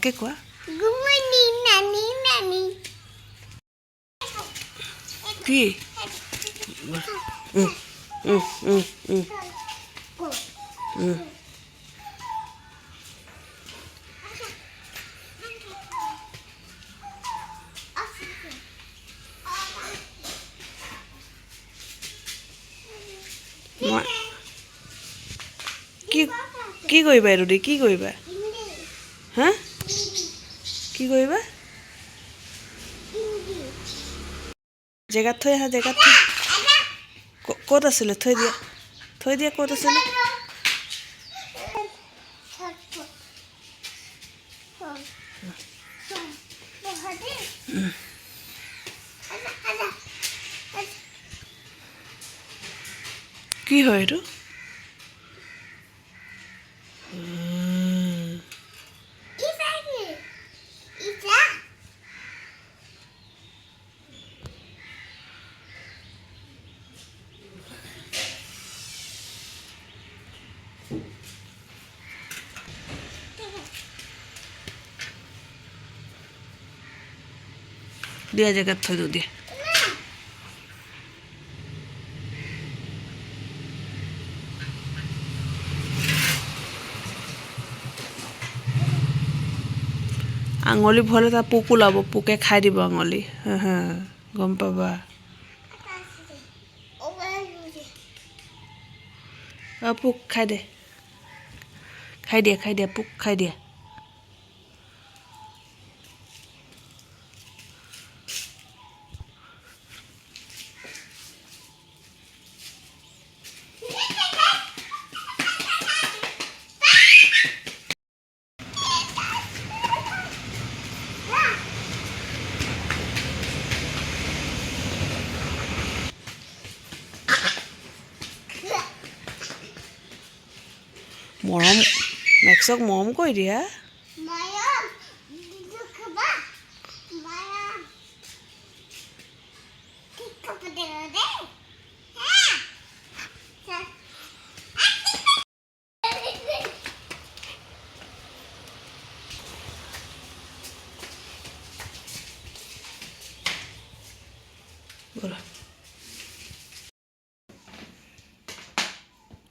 ভালকে কোৱা কি কি কৰিবা এইটো দি কি কৰিবা হা কি কৰিবা জেগাত থৈ আহা জেগাত থৈ ক'ত আছিলে থৈ দিয়া ক'ত আছিলে কি হয় এইটো দিয়া জেগাত থৈ দিওঁ দিয়া আঙুলি ভৰালে তাৰ পোক ওলাব পোকে খাই দিব আঙুলি গম পাবা পোক খাই দিয়া পোক খাই দিয়া মৰম মেক্সক মৰম কৰি দিয়া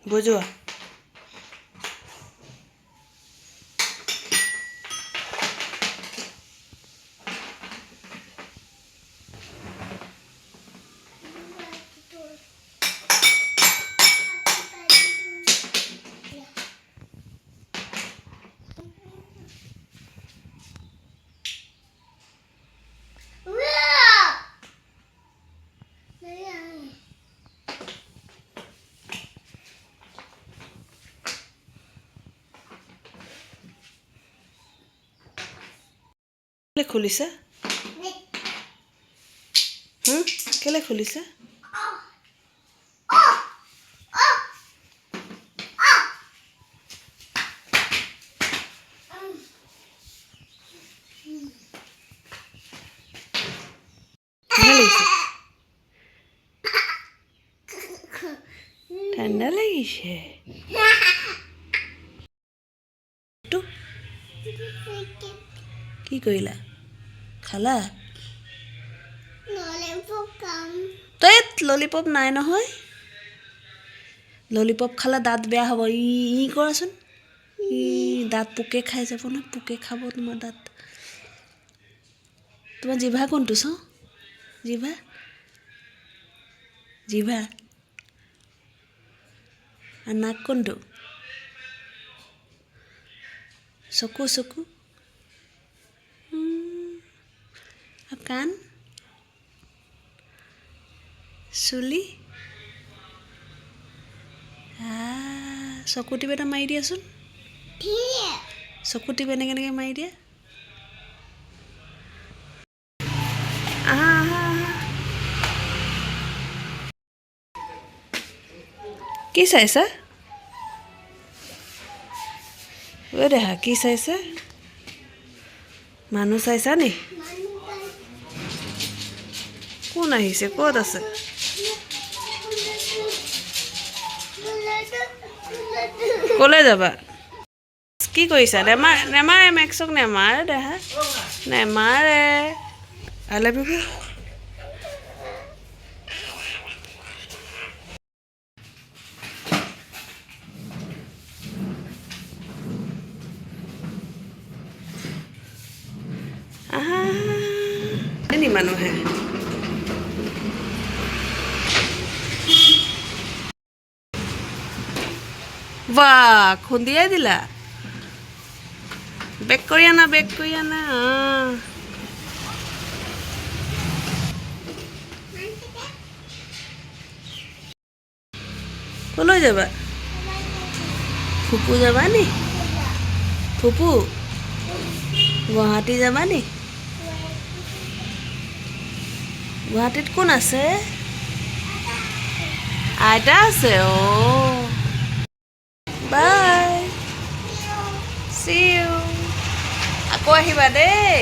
বুজোৱা খুলিছে কেলে খুলিছে ঠাণ্ডা লাগিছে কি কৰিলা খালা তই ললিপপ নাই নহয় ললিপপ খালে দাঁত বেয়া হ'ব ই কৰাচোন দাঁত পোকে খাই যাব নহয় পোকে খাব তোমাৰ দাঁত তোমাৰ জিভা কোনটো চাওঁ জিভা আৰু নাক কোনটো চকু কাণ চুলি চকু টিপ এটা মাৰি দিয়াচোন চকু টিপ এনেকৈ মাৰি দিয়া কি চাইছা ঐ দেহা কি চাইছা মানুহ চাইছা নি কোন আহিছে ক'ত আছে ক'লৈ যাবা কি কৰিছা নেমাৰে মেক্সক নেমাৰে দেহা নেমাৰে আই লাভ ইউ আহা নি মানুহে বাহ খুন্দিয়াই দিলা বেক কৰি আনা কলৈ যাবা ফুপু যাবা নি ফুপু গুৱাহাটী যাবা নি গুৱাহাটীত কোন আছে আইতা আছে অ' বাই see you আকৌ আহিবা দেই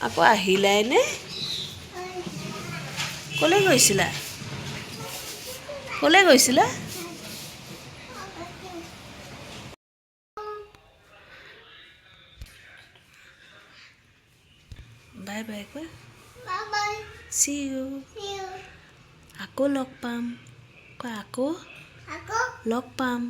আকৌ আহিলাই নে কলৈ গৈছিলা বাই বাই কোৱা see you আকৌ লগ পাম কোৱা আকৌ লগ পাম